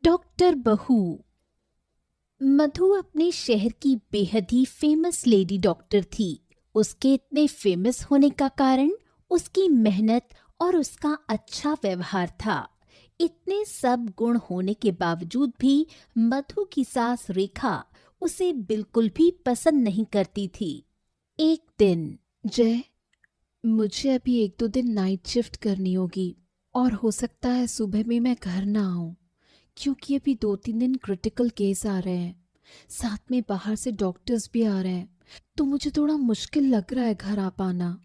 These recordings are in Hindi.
डॉक्टर बहू। मधु अपने शहर की बेहद ही फेमस लेडी डॉक्टर थी। उसके इतने फेमस होने का कारण उसकी मेहनत और उसका अच्छा व्यवहार था। इतने सब गुण होने के बावजूद भी मधु की सास रेखा उसे बिल्कुल भी पसंद नहीं करती थी। एक दिन, जय, मुझे अभी 1-2 दिन नाइट शिफ्ट करनी होगी और हो सकता है सुबह भी मैं घर ना आऊं, क्योंकि अभी 2-3 दिन क्रिटिकल केस आ रहे हैं। साथ में बाहर से डॉक्टर्स भी आ रहे हैं, तो मुझे थोड़ा मुश्किल लग रहा है घर आ पाना।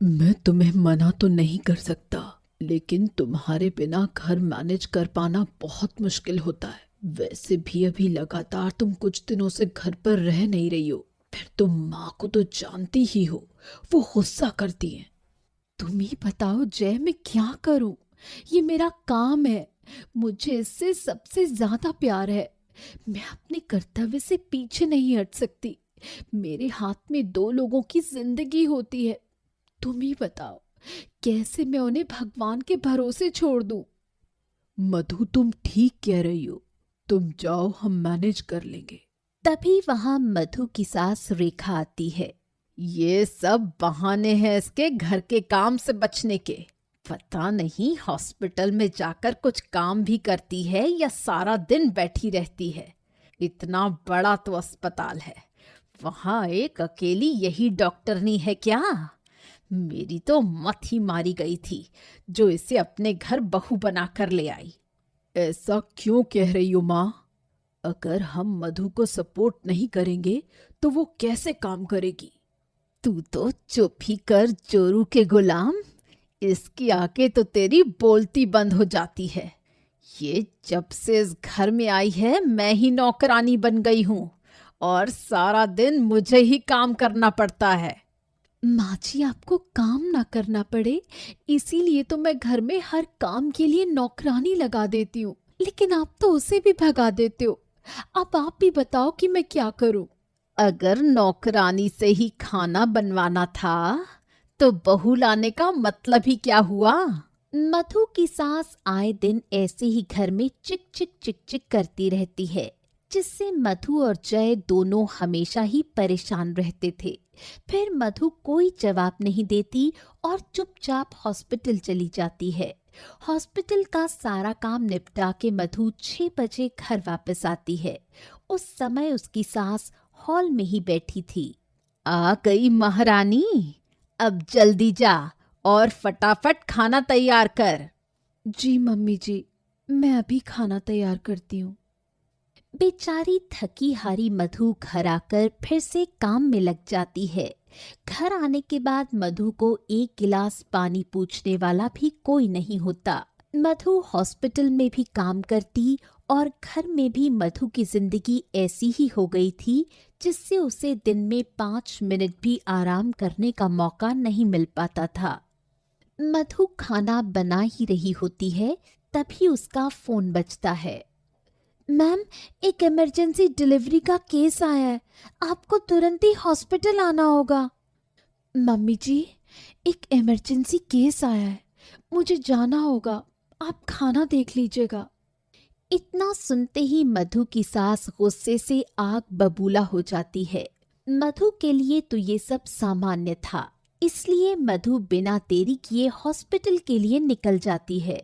मैं तुम्हें मना तो नहीं कर सकता, लेकिन तुम्हारे बिना घर मैनेज कर पाना बहुत मुश्किल होता है। वैसे भी अभी लगातार तुम कुछ दिनों से घर पर रह नहीं रही हो। फिर तुम माँ को तो जानती ही हो, वो गुस्सा करती हैं। तुम ही बताओ जय, मैं क्या करूं? ये मेरा काम है, मुझे इससे सबसे ज्यादा प्यार है। मैं अपने कर्तव्य से पीछे नहीं हट सकती। मेरे हाथ में 2 लोगों की जिंदगी होती है। तुम ही बताओ, कैसे मैं उन्हें भगवान के भरोसे छोड़ दूं? मधु, तुम ठीक कह रही हो। तुम जाओ, हम मैनेज कर लेंगे। तभी वहां मधु की सास रेखा आती है। ये सब बहाने हैं इसके घर के काम से बचने के। पता नहीं हॉस्पिटल में जाकर कुछ काम भी करती है या सारा दिन बैठी रहती है। इतना बड़ा तो अस्पताल है, वहां एक अकेली यही डॉक्टरनी है क्या? मेरी तो मत ही मारी गई थी जो इसे अपने घर बहू बनाकर ले आई। ऐसा क्यों कह रही हो माँ? अगर हम मधु को सपोर्ट नहीं करेंगे तो वो कैसे काम करेगी? तू तो चुप ही कर चोरू के गुलाम। इसकी आके तो तेरी बोलती बंद हो जाती है। ये जब से इस घर में आई है मैं ही नौकरानी बन गई हूँ और सारा दिन मुझे ही काम करना पड़ता है। माँ जी, आपको काम ना करना पड़े, इसीलिए तो मैं घर में हर काम के लिए नौकरानी लगा देती हूँ, लेकिन आप तो उसे भी भगा देते हो। अब आप भी बताओ कि मैं क्या करूँ? अगर नौकरानी से ही खाना बनवाना था तो बहू लाने का मतलब ही क्या हुआ? मधु की सास आए दिन ऐसे ही घर में चिक चिक चिक चिक करती रहती है, जिससे मधु और जय दोनों हमेशा ही परेशान रहते थे। फिर मधु कोई जवाब नहीं देती और चुपचाप हॉस्पिटल चली जाती है। हॉस्पिटल का सारा काम निपटा के मधु 6 बजे घर वापस आती है। उस समय उसकी सास हॉल में ही बैठी थी। आ गई महारानी, अब जल्दी जा और फटाफट खाना तैयार कर। जी मम्मी जी, मैं अभी खाना तैयार करती हूँ। बेचारी थकी हारी मधु घर आकर फिर से काम में लग जाती है। घर आने के बाद मधु को एक गिलास पानी पूछने वाला भी कोई नहीं होता। मधु हॉस्पिटल में भी काम करती और घर में भी मधु की जिंदगी ऐसी ही हो गई थी, जिससे उसे दिन में 5 मिनट भी आराम करने का मौका नहीं मिल पाता था। मधु खाना बना ही रही होती है, तभी उसका फोन बजता है। मैम, एक इमरजेंसी डिलीवरी का केस आया है, आपको तुरंत ही हॉस्पिटल आना होगा। मम्मी जी, एक इमरजेंसी केस आया है, मुझे जाना होगा, आप खाना देख लीजिएगा। इतना सुनते ही मधु की सास गुस्से से आग बबूला हो जाती है। मधु के लिए तो ये सब सामान्य था, इसलिए मधु बिना देरी किए हॉस्पिटल के लिए निकल जाती है।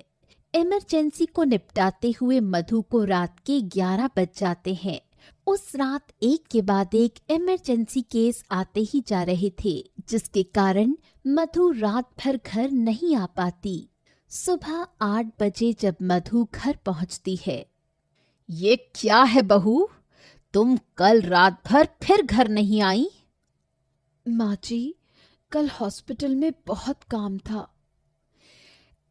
इमरजेंसी को निपटाते हुए मधु को रात के 11 बज जाते हैं। उस रात एक के बाद एक इमरजेंसी केस आते ही जा रहे थे, जिसके कारण मधु रात भर घर नहीं आ पाती। सुबह 8 बजे जब मधु घर पहुंचती है। ये क्या है बहू, तुम कल रात भर फिर घर नहीं आई? माँ जी, कल हॉस्पिटल में बहुत काम था।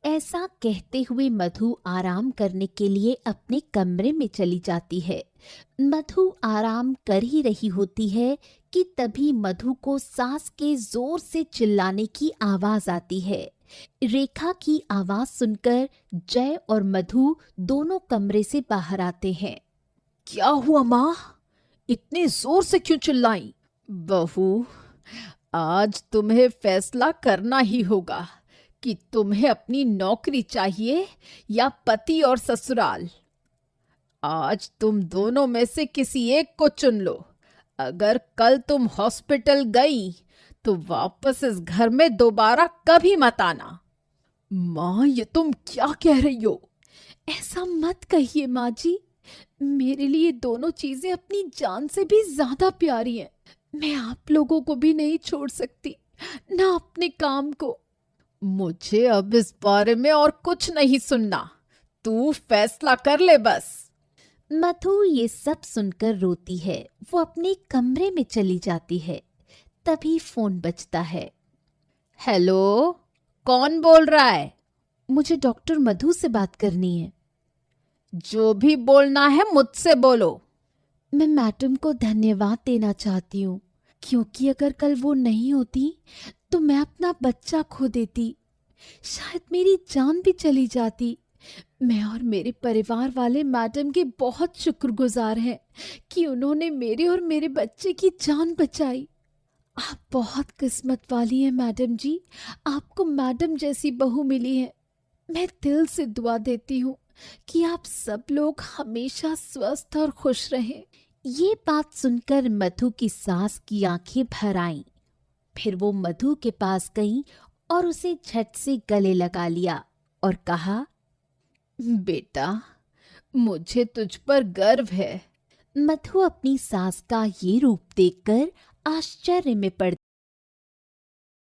ऐसा कहते हुए मधु आराम करने के लिए अपने कमरे में चली जाती है। मधु आराम कर ही रही होती है कि तभी मधु को सास के जोर से चिल्लाने की आवाज आती है। रेखा की आवाज सुनकर जय और मधु दोनों कमरे से बाहर आते हैं। क्या हुआ माँ? इतने जोर से क्यों चिल्लाई? बहू, आज तुम्हें फैसला करना ही होगा कि तुम्हें अपनी नौकरी चाहिए या पति और ससुराल। आज तुम दोनों में से किसी एक को चुन लो। अगर कल तुम हॉस्पिटल गई तो वापस इस घर में दोबारा कभी मत आना। माँ, ये तुम क्या कह रही हो? ऐसा मत कहिए माँ जी, मेरे लिए दोनों चीजें अपनी जान से भी ज्यादा प्यारी हैं। मैं आप लोगों को भी नहीं छोड़ सकती, ना अपने काम को। मुझे अब इस बारे में और कुछ नहीं सुनना। तू फैसला कर ले बस। मधु ये सब सुनकर रोती है। वो अपने कमरे में चली जाती है। तभी फोन बजता है। हेलो, कौन बोल रहा है? मुझे डॉक्टर मधु से बात करनी है। जो भी बोलना है मुझसे बोलो। मैं मैडम को धन्यवाद देना चाहती हूँ, क्योंकि अगर कल वो नहीं होती तो मैं अपना बच्चा खो देती, शायद मेरी जान भी चली जाती। मैं और मेरे परिवार वाले मैडम के बहुत शुक्रगुजार हैं कि उन्होंने मेरे और मेरे बच्चे की जान बचाई। आप बहुत किस्मत वाली हैं मैडम जी, आपको मैडम जैसी बहू मिली है। मैं दिल से दुआ देती हूँ कि आप सब लोग हमेशा स्वस्थ और खुश रहें। ये बात सुनकर मधु की सास की आंखें भर आईं। फिर वो मधु के पास गई और उसे झट से गले लगा लिया और कहा, बेटा, मुझे तुझ पर गर्व है। मधु अपनी सास का ये रूप देखकर आश्चर्य में पड़